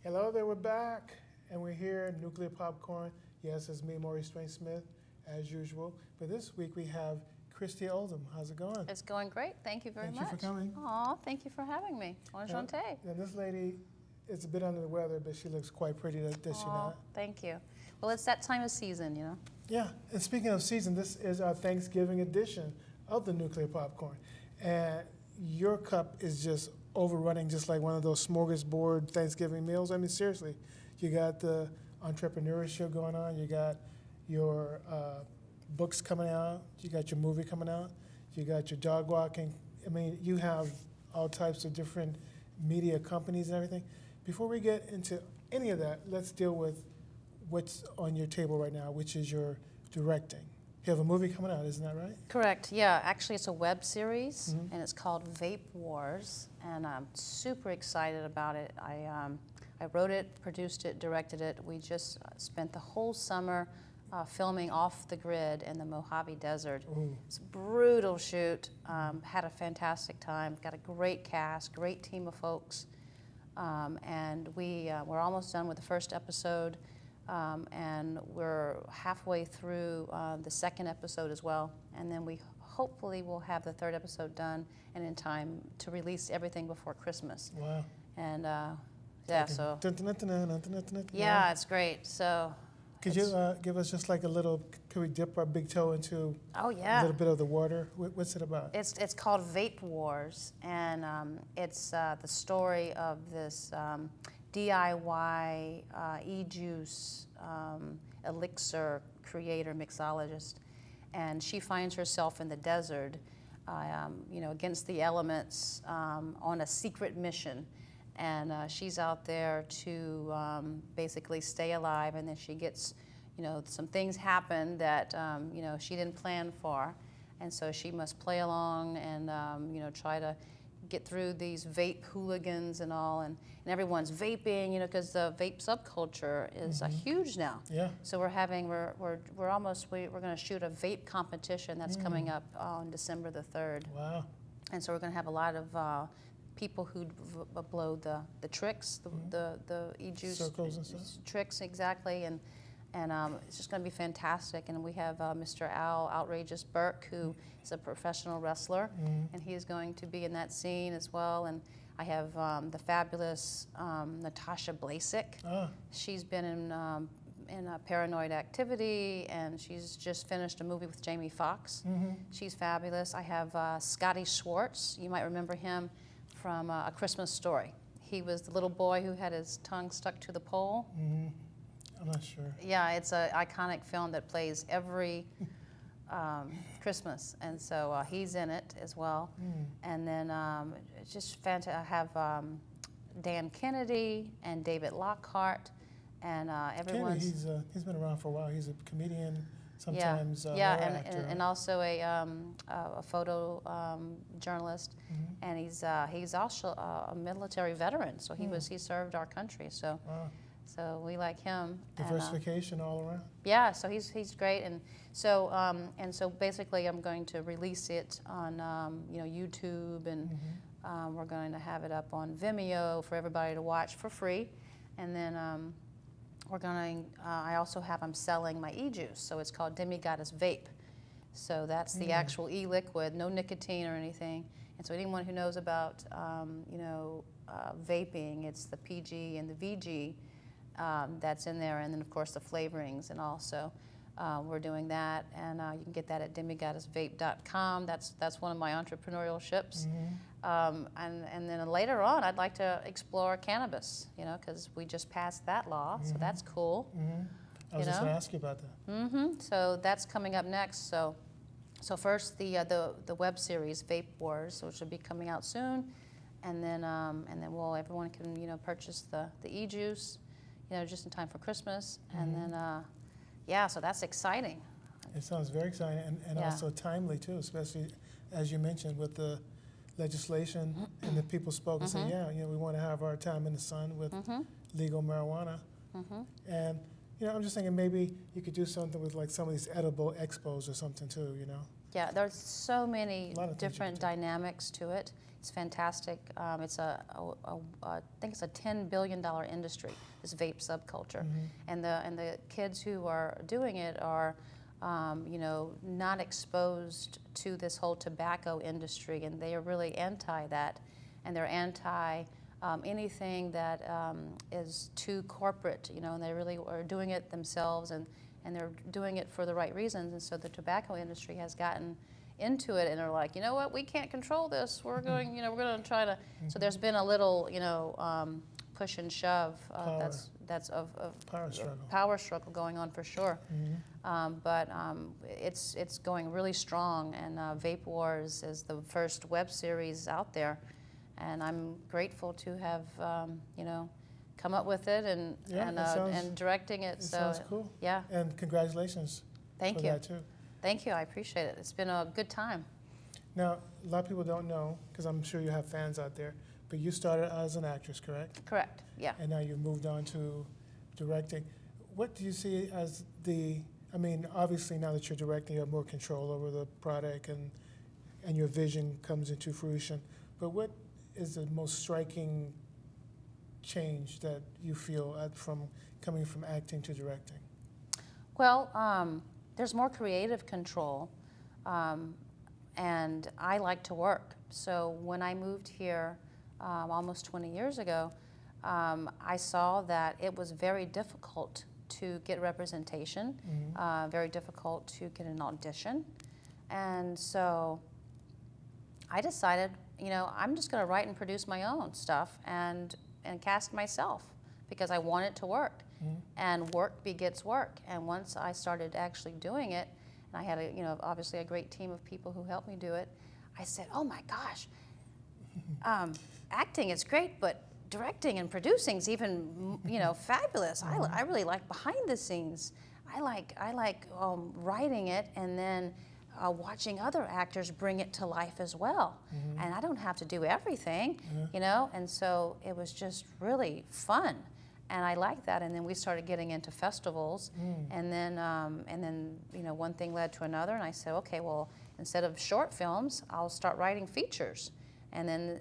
Hello there, we're back, and we're here at Nuclear Popcorn. Yes, it's me, Maurice Dwayne Smith, as usual. But this week we have Christy Oldham. How's it going? It's going great. Thank you very much. Thank you for coming. Aw, thank you for having me. Enchanté. And this lady is a bit under the weather, but she looks quite pretty, does she not? Thank you. Well, it's that time of season, you know. Yeah, and speaking of season, this is our Thanksgiving edition of the Nuclear Popcorn. And your cup is just overrunning, just like one of those smorgasbord Thanksgiving meals. I mean, seriously, you got the entrepreneurship going on, you got your books coming out, you got your movie coming out, you got your dog walking. I mean, you have all types of different media companies and everything. Before we get into any of that, let's deal with what's on your table right now, which is your directing. You have a movie coming out, isn't that right? Correct, yeah. Actually, it's a web series, and it's called Vapewarz, and I'm super excited about it. I wrote it, produced it, directed it. We just spent the whole summer filming off the grid in the Mojave Desert. Ooh. It's a brutal shoot. Had a fantastic time. Got a great cast, great team of folks, and we're almost done with the first episode. And we're halfway through the second episode as well, and then we hopefully will have the third episode done and in time to release everything before Christmas. Wow. And yeah, so yeah, it's great. So could you give us just like a little? Could we dip our big toe into a little bit of the water? What's it about? It's called Vapewarz, and it's the story of this DIY e-juice elixir creator, mixologist, and she finds herself in the desert, you know, against the elements, on a secret mission, and she's out there to basically stay alive. And then she gets, you know, some things happen that you know, she didn't plan for, and so she must play along and you know, try to get through these vape hooligans and all, and everyone's vaping, you know, because the vape subculture is huge now. Yeah. So we're going to shoot a vape competition that's coming up on December the 3rd. Wow. And so we're going to have a lot of people who blow the tricks, the e-juice circles and stuff. Tricks, exactly, and it's just going to be fantastic. And we have Mr. Al Outrageous Burke, who is a professional wrestler, and he is going to be in that scene as well. And I have the fabulous Natasha Blasik. She's been in Paranoid Activity, and she's just finished a movie with Jamie Foxx. She's fabulous. I have Scotty Schwartz. You might remember him from A Christmas Story. He was the little boy who had his tongue stuck to the pole. I'm not sure. Yeah, it's an iconic film that plays every Christmas, and so he's in it as well. And then it's just fantastic. I have Dan Kennedy and David Lockhart, and everyone's. Kennedy, he's been around for a while. He's a comedian, sometimes actor. And also a photo journalist, and he's also a military veteran. So he served our country. So. Wow. So we like him. Diversification all around. Yeah, so he's great, and so basically I'm going to release it on you know, YouTube, and we're going to have it up on Vimeo for everybody to watch for free, and then I'm selling my e-juice, so it's called Demigoddess Vape. So that's the actual e-liquid, no nicotine or anything, and so anyone who knows about you know, vaping, it's the PG and the VG. That's in there, and then of course the flavorings, and also we're doing that, and you can get that at demigoddessvape.com. That's one of my entrepreneurial ships, and then later on I'd like to explore cannabis, you know, because we just passed that law, so that's cool. I was just going to ask you about that. So that's coming up next. So first the web series Vapewarz, which will be coming out soon. and then well, everyone can, you know, purchase the e-juice, you know, just in time for Christmas, and then yeah, so that's exciting. It sounds very exciting and Yeah. also timely too, especially as you mentioned with the legislation and the people spoke and said, yeah, you know, we want to have our time in the sun with legal marijuana. And, you know, I'm just thinking maybe you could do something with like some of these edible expos or something too, you know? Yeah, there's so many A lot of things you different can do. dynamics to it. It's fantastic. It's I think it's a $10 billion industry, this vape subculture. And the kids who are doing it are, you know, not exposed to this whole tobacco industry, and they are really anti that, and they're anti anything that is too corporate, you know, and they really are doing it themselves, and they're doing it for the right reasons. And so the tobacco industry has gotten into it, and they're like, you know what, we can't control this. We're going, you know, we're going to try to. So there's been a little, you know, push and shove. That's of power struggle going on for sure. But it's going really strong, and Vapewarz is the first web series out there, and I'm grateful to have you know, come up with it and and directing it. It So sounds cool. yeah, And congratulations thank for you, that too. thank you. I appreciate it. It's been a good time. Now, a lot of people don't know, because I'm sure you have fans out there, but you started as an actress, correct? Correct. Yeah. And now you've moved on to directing. What do you see as I mean, obviously now that you're directing, you have more control over the product and your vision comes into fruition. But what is the most striking change that you feel from coming from acting to directing? Well, there's more creative control, and I like to work. So when I moved here almost 20 years ago, I saw that it was very difficult to get representation, very difficult to get an audition. And so I decided, you know, I'm just going to write and produce my own stuff and cast myself, because I want it to work. And work begets work. And once I started actually doing it, and I had you know, obviously a great team of people who helped me do it, I said, oh my gosh, acting is great, but directing and producing is even, you know, fabulous. I really like behind the scenes. I like writing it and then watching other actors bring it to life as well. And I don't have to do everything, you know. And so it was just really fun, and I liked that. And then we started getting into festivals, and then you know, one thing led to another, and I said, okay, well, instead of short films, I'll start writing features. And then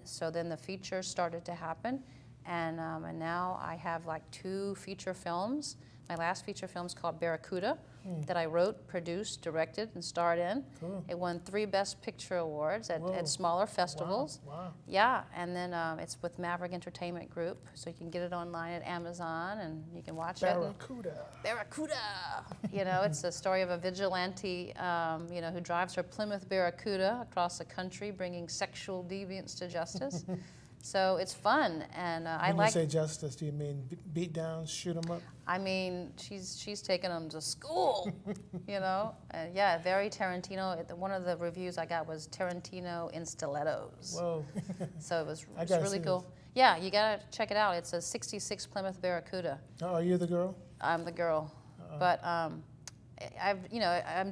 the features started to happen, and now I have like 2 feature films. My last feature film is called Barracuda, that I wrote, produced, directed, and starred in. Cool. It won 3 Best Picture awards at smaller festivals. Wow. Yeah, and then it's with Maverick Entertainment Group, so you can get it online at Amazon, and you can watch Barracuda. it. Barracuda! You know, it's a story of a vigilante, you know, who drives her Plymouth Barracuda across the country, bringing sexual deviants to justice. So it's fun, and I When like. you say justice, do you mean beat down, shoot them up? I mean, she's taking them to school, you know. Yeah, very Tarantino. One of the reviews I got was Tarantino in stilettos. Whoa. So it was gotta really see cool. this. Yeah, you gotta check it out. It's a '66 Plymouth Barracuda. Oh, are you the girl? I'm the girl, but I'm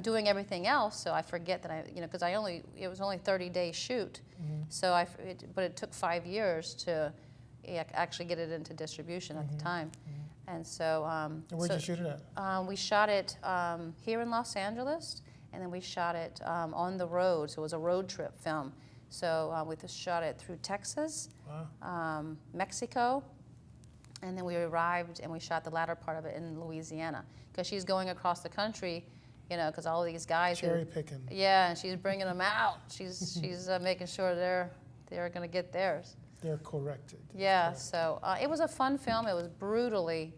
doing everything else, so I forget that because it was only 30-day shoot, so but it took 5 years to actually get it into distribution at the time, and so. And where'd you shoot it at? We shot it here in Los Angeles, and then we shot it on the road, so it was a road trip film. So we just shot it through Texas, Mexico, and then we arrived and we shot the latter part of it in Louisiana, because she's going across the country, you know, because all of these guys. Cherry picking. Yeah, and she's bringing them out. She's making sure they're going to get theirs. They're corrected. Yeah, so it was a fun film. It was brutally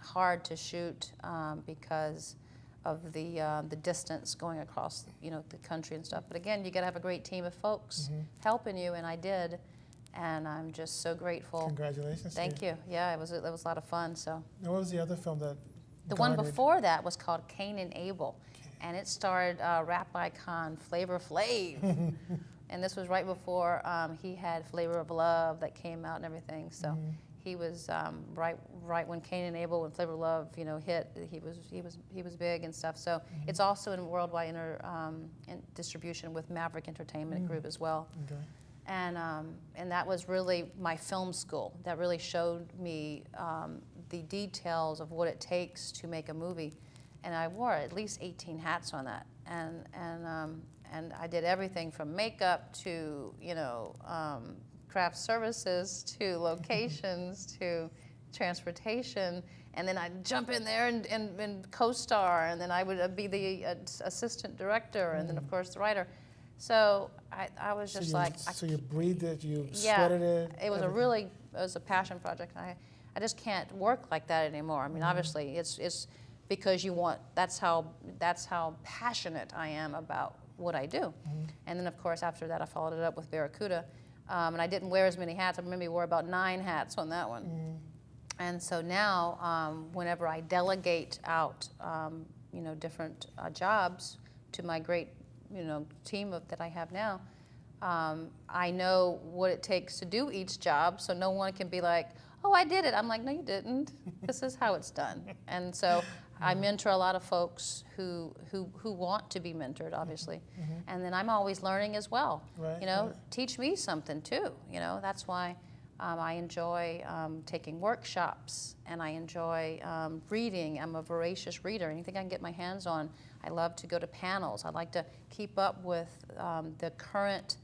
hard to shoot because of the distance going across, you know, the country and stuff. But again, you got to have a great team of folks helping you, and I did. And I'm just so grateful. Congratulations. Thank you. Yeah, it was a lot of fun. So. Now, what was the other film that? The one before that was called Cain and Abel, and it starred rap icon Flavor Flav, And this was right before he had Flavor of Love that came out and everything. So he was right when Cain and Abel and Flavor of Love, hit. He was big and stuff. So it's also in worldwide in distribution with Maverick Entertainment Group as well. Okay. And that was really my film school. That really showed me the details of what it takes to make a movie. And I wore at least 18 hats on that. And I did everything from makeup to, craft services to locations to transportation. And then I'd jump in there and co-star. And then I would be the assistant director and then, of course, the writer. So I was just So you breathed it, you yeah, sweated it? It was it was a passion project. I just can't work like that anymore. I mean, obviously, it's because that's how passionate I am about what I do. And then, of course, after that, I followed it up with Barracuda. And I didn't wear as many hats. I remember I wore about 9 hats on that one. And so now, whenever I delegate out, different jobs to my great, team that I have now, I know what it takes to do each job. So no one can be like, "Oh, I did it." I'm like, "No, you didn't. This is how it's done." And so I mentor a lot of folks who want to be mentored, obviously. And then I'm always learning as well. Right, Teach me something too. That's why I enjoy taking workshops, and I enjoy reading. I'm a voracious reader. Anything I can get my hands on, I love to go to panels. I like to keep up with the current,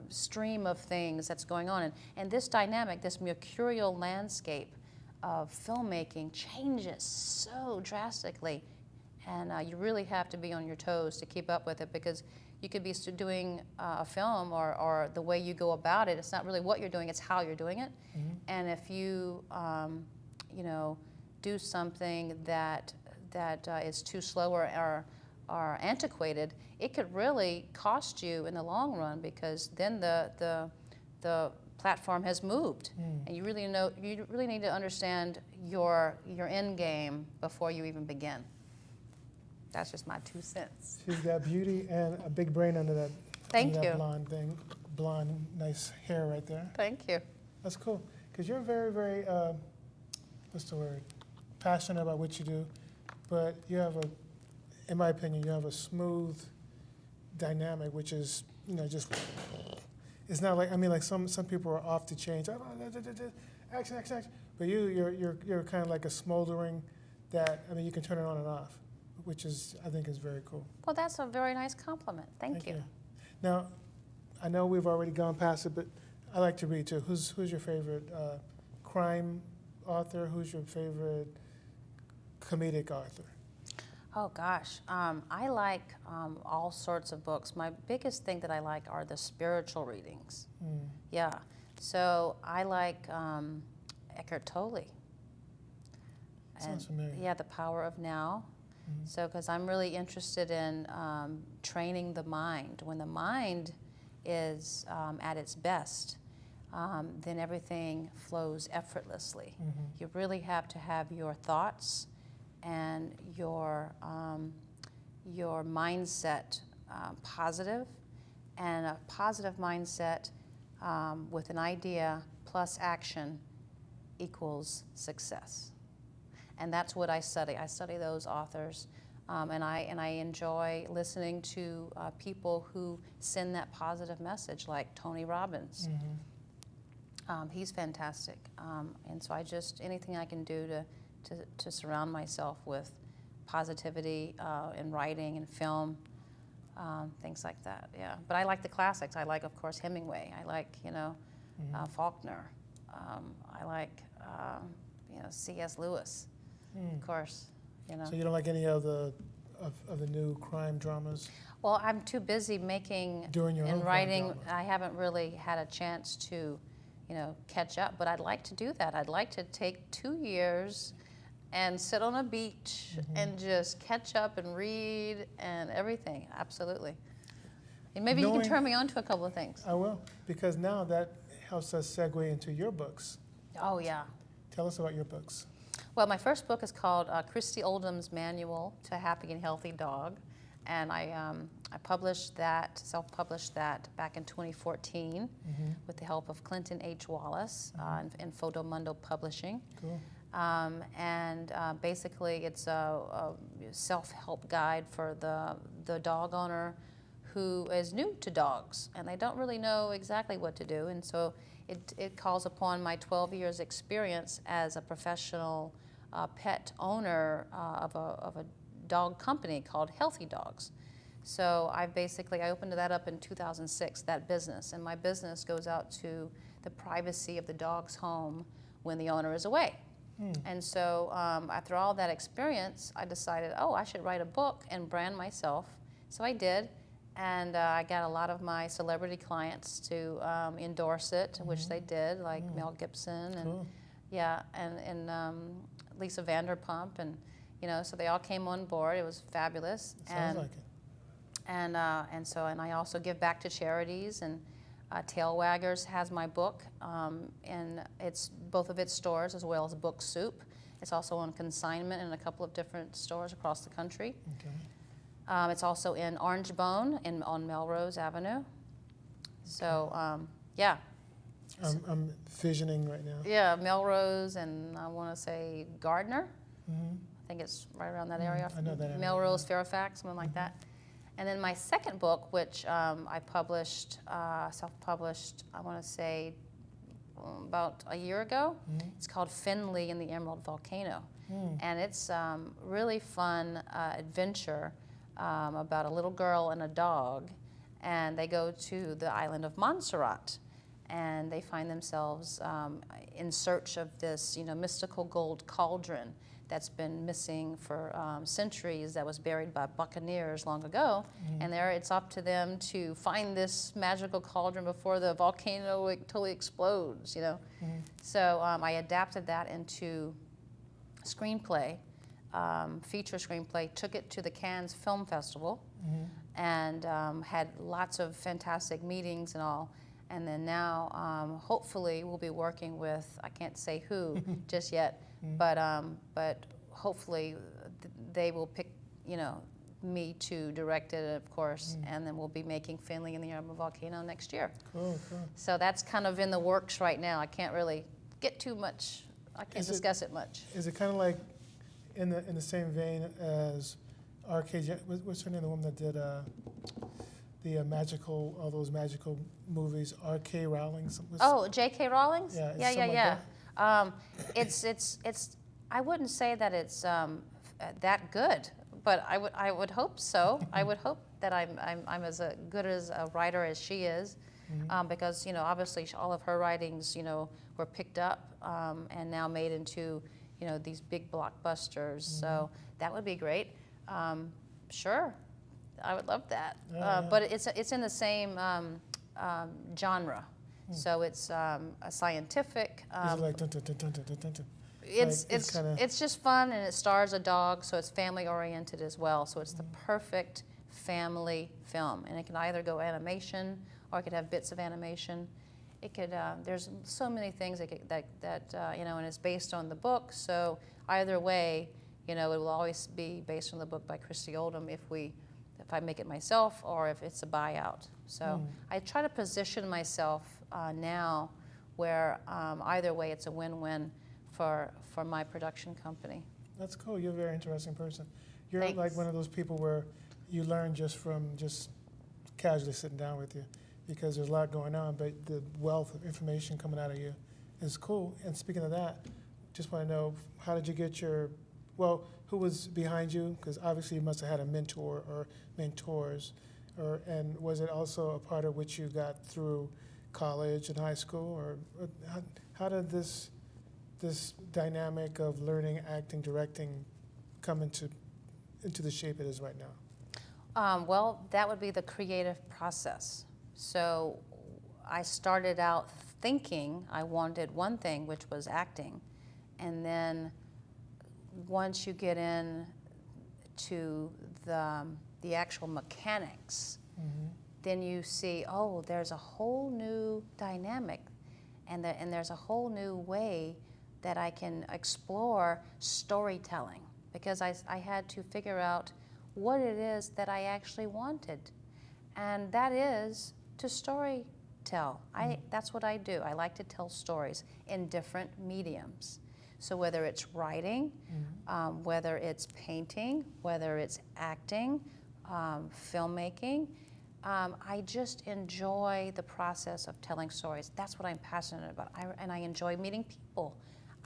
stream of things that's going on. And this dynamic, this mercurial landscape of filmmaking changes so drastically. And you really have to be on your toes to keep up with it, because you could be doing a film or the way you go about it. It's not really what you're doing, it's how you're doing it. And if you, do something that is too slow or antiquated, it could really cost you in the long run, because then the platform has moved, and you really need to understand your end game before you even begin. That's just my 2 cents. She's got beauty and a big brain under that. Thank under you. That blonde thing, blonde, nice hair right there. Thank you. That's cool, because you're very, very, what's the word? Passionate about what you do, but you have in my opinion, you have a smooth dynamic, which is, just, it's not like, some people are off the chain, action, action, action, but you're kind of like a smoldering that, you can turn it on and off, which I think is very cool. Well, that's a very nice compliment. Thank you. Now, I know we've already gone past it, but I like to read too. Who's your favorite crime author? Who's your favorite comedic author? Oh gosh, I like all sorts of books. My biggest thing that I like are the spiritual readings. Yeah, so I like Eckhart Tolle. Sounds familiar. Yeah, The Power of Now. So, because I'm really interested in training the mind. When the mind is at its best, then everything flows effortlessly. You really have to have your thoughts and your mindset positive, and a positive mindset with an idea plus action equals success. And that's what I study. I study those authors, and I enjoy listening to people who send that positive message, like Tony Robbins. He's fantastic, and so anything I can do to surround myself with positivity in writing and film, things like that. Yeah, but I like the classics. I like, of course, Hemingway. I like, Faulkner. I like, C.S. Lewis. Of course, So you don't like any of the new crime dramas? Well, I'm too busy making Doing your own and crime writing. dramas. I haven't really had a chance to, catch up. But I'd like to do that. I'd like to take 2 years and sit on a beach and just catch up and read and everything. Absolutely. And maybe you can turn me on to a couple of things. I will, because now that helps us segue into your books. Oh yeah. Tell us about your books. Well, my first book is called Christy Oldham'S Manual to a Happy and Healthy Dog, and I I published that, self-published that back in 2014 with the help of Clinton H. Wallace in Photomundo Publishing. Cool. Basically, it's a self-help guide for the dog owner who is new to dogs and they don't really know exactly what to do. And so it calls upon my 12 years experience as a professional pet owner of a dog company called Healthy Dogs. So I opened that up in 2006, that business, and my business goes out to the privacy of the dog's home when the owner is away. And so after all that experience, I decided, I should write a book and brand myself. So I did, and I got a lot of my celebrity clients to endorse it, which they did, like Mel Gibson and Lisa Vanderpump, and so they all came on board. It was fabulous. Sounds like it. And I also give back to charities, and Tail Waggers has my book, and it's both of its stores as well as Book Soup. It's also on consignment in a couple of different stores across the country. Okay. It's also in Orange Bone on Melrose Avenue. So I'm visioning right now. Yeah, Melrose and I want to say Gardner. I think it's right around that area. I know that area. Melrose, Fairfax, something like that. And then my second book, which I published, self-published, I want to say about a year ago. It's called Finley and the Emerald Volcano. And it's really fun adventure about a little girl and a dog. And they go to the island of Montserrat. And they find themselves in search of this, mystical gold cauldron that's been missing for centuries, that was buried by buccaneers long ago. And it's up to them to find this magical cauldron before the volcano totally explodes, So I adapted that into screenplay, feature screenplay, took it to the Cannes Film Festival, and had lots of fantastic meetings and all. And then now, hopefully, we'll be working with, I can't say who just yet, but hopefully they will pick, me to direct it, of course, and then we'll be making Finley and the Emerald Volcano next year. Cool. So that's kind of in the works right now. I can't really get too much, I can't discuss it much. Is it kind of like in the same vein as R.K. What's her name, the woman that did all those magical movies, R.K. Rowling? J.K. Rowling's? Yeah. It's. I wouldn't say that it's that good, but I would hope so. I would hope that I'm as good as a writer as she is, because obviously all of her writings were picked up and now made into these big blockbusters. So that would be great. Sure. I would love that, but it's in the same genre, so it's a scientific. Is it like dun, dun, dun, dun, dun, dun, dun? It's just fun, and it stars a dog, so it's family oriented as well. So it's the perfect family film, and it can either go animation or it could have bits of animation. It could there's so many things that and it's based on the book. So either way, it will always be based on the book by Christy Oldham if I make it myself or if it's a buyout. So I try to position myself now where either way it's a win-win for my production company. That's cool. You're a very interesting person. You're Thanks. like one of those people where you learn just from just casually sitting down with you, because there's a lot going on, but the wealth of information coming out of you is cool. And speaking of that, just want to know, how did you get who was behind you? Because obviously you must have had a mentor or mentors, and was it also a part of which you got through college and high school, or how did this dynamic of learning, acting, directing come into the shape it is right now? Well, that would be the creative process. So I started out thinking I wanted one thing, which was acting, and then once you get in to the actual mechanics, then you see, there's a whole new dynamic, and there's a whole new way that I can explore storytelling, because I had to figure out what it is that I actually wanted. and that is to story tell. That's what I do. I like to tell stories in different mediums. So whether it's writing, whether it's painting, whether it's acting, filmmaking, I just enjoy the process of telling stories. That's what I'm passionate about. And I enjoy meeting people.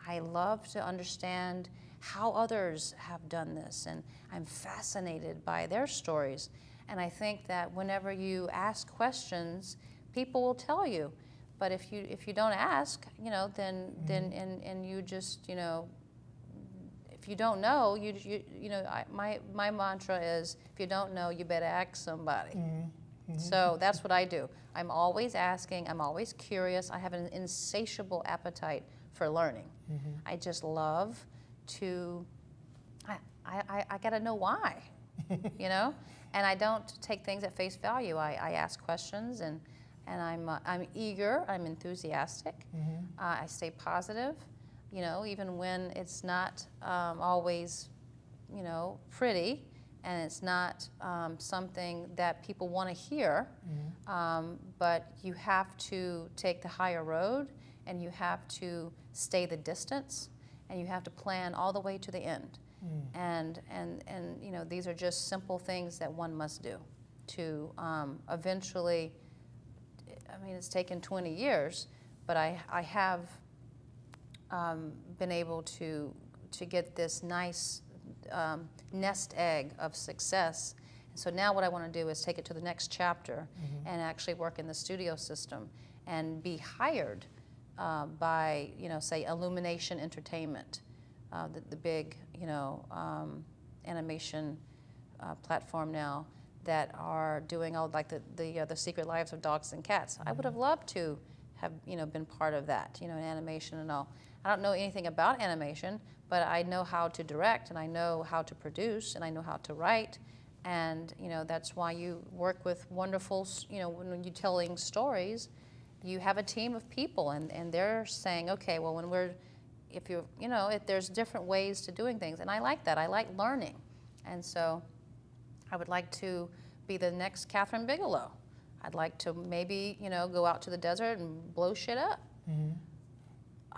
I love to understand how others have done this, and I'm fascinated by their stories. And I think that whenever you ask questions, people will tell you. But if you don't ask, then you just, if you don't know, my mantra is, if you don't know, you better ask somebody. So that's what I do. I'm always asking. I'm always curious. I have an insatiable appetite for learning. I just love to. I gotta know why, And I don't take things at face value. I ask questions, and I'm eager. I'm enthusiastic. I stay positive. Even when it's not always, pretty. And it's not something that people want to hear, but you have to take the higher road, and you have to stay the distance, and you have to plan all the way to the end. And these are just simple things that one must do to eventually. I mean, it's taken 20 years, but I have been able to get this nice nest egg of success. And so now what I want to do is take it to the next chapter and actually work in the studio system and be hired by, say, Illumination Entertainment, the big, animation platform now that are doing all like the Secret Lives of Dogs and Cats. I would have loved to have, been part of that, in animation and all. I don't know anything about animation, but I know how to direct, and I know how to produce, and I know how to write, and that's why you work with wonderful, when you're telling stories, you have a team of people, and they're saying, okay, well, if there's different ways to doing things, and I like that. I like learning, and so I would like to be the next Catherine Bigelow. I'd like to maybe, go out to the desert and blow shit up.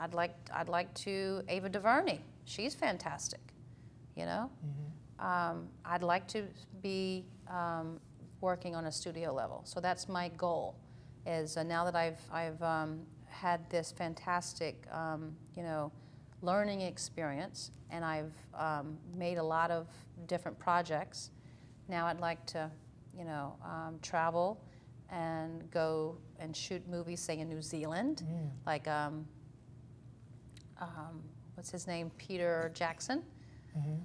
I'd like to Ava DuVernay. She's fantastic, I'd like to be working on a studio level. So that's my goal. Is now that I've had this fantastic, learning experience, and I've made a lot of different projects. Now I'd like to, travel and go and shoot movies, say in New Zealand, like what's his name, Peter Jackson, and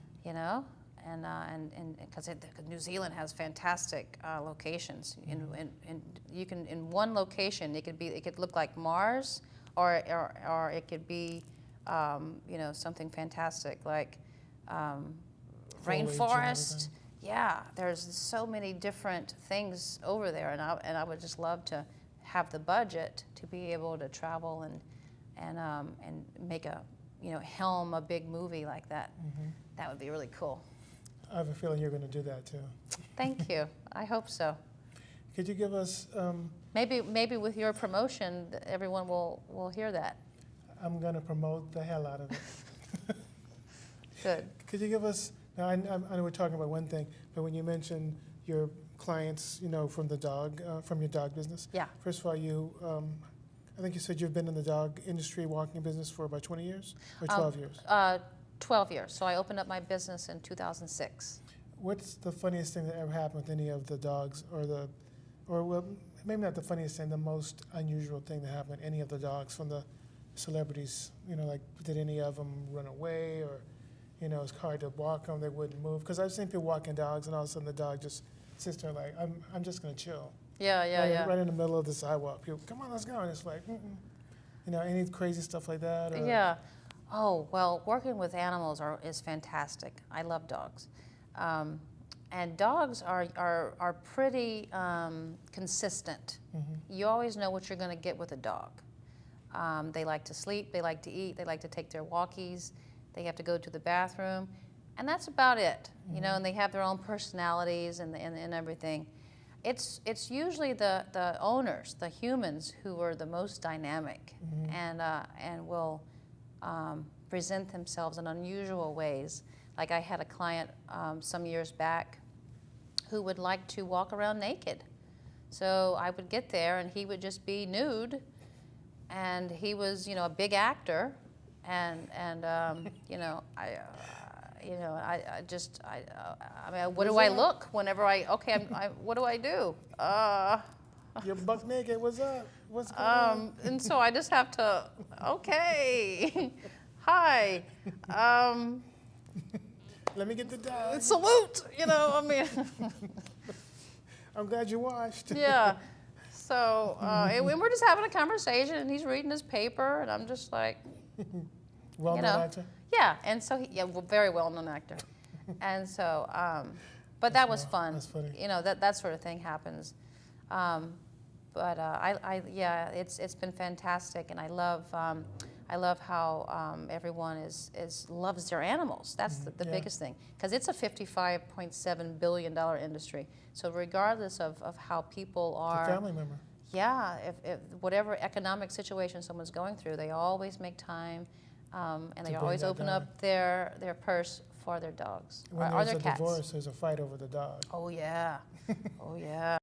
because New Zealand has fantastic locations, and you can in one location it could look like Mars, or it could be something fantastic like rainforest. Yeah, there's so many different things over there, and I would just love to have the budget to be able to travel and make a helm a big movie like that. That would be really cool. I have a feeling you're going to do that too. Thank you. I hope so. Could you give us? Maybe with your promotion, everyone will hear that. I'm going to promote the hell out of it. Good. Could you give us? Now I know we're talking about one thing, but when you mentioned your clients, from the dog, from your dog business. Yeah. First of all, I think you said you've been in the dog industry, walking business for about 20 years or 12 years. 12 years. So I opened up my business in 2006. What's the funniest thing that ever happened with any of the dogs, or maybe not the funniest thing, the most unusual thing that happened with any of the dogs from the celebrities? Like did any of them run away, or it's hard to walk them, they wouldn't move? Because I've seen people walking dogs, and all of a sudden the dog just sits there like, I'm just gonna chill. Yeah. Right in the middle of the sidewalk. People, come on, let's go. And it's like, any crazy stuff like that? Or? Yeah. Oh, well, working with animals is fantastic. I love dogs. And dogs are pretty consistent. You always know what you're going to get with a dog. They like to sleep, they like to eat, they like to take their walkies, they have to go to the bathroom, and that's about it. And they have their own personalities and everything. it's usually the owners, the humans, who are the most dynamic and will present themselves in unusual ways. Like I had a client some years back who would like to walk around naked. So I would get there and he would just be nude, and he was, you know, a big actor, and you know, I mean, what do I look whenever what do I do? You're buck naked. What's up? What's going on? And so I just have to, okay, hi, Let me get the dog. salute, you know, I mean, I'm glad you washed. yeah. So and we're just having a conversation, and he's reading his paper, and I'm just like, Well-known actor. yeah. And so very well-known actor, and so, but that was fun. That's funny. You know, that sort of thing happens. But yeah, it's been fantastic, and I love how everyone loves their animals. That's the biggest thing, because it's a $55.7 billion industry. So regardless of how people are, It's a family member. yeah, if whatever economic situation someone's going through, they always make time, and they bring always that open dog. up their purse for their dogs When or there's their a cats. divorce, there's a fight over the dog. Oh yeah, oh yeah.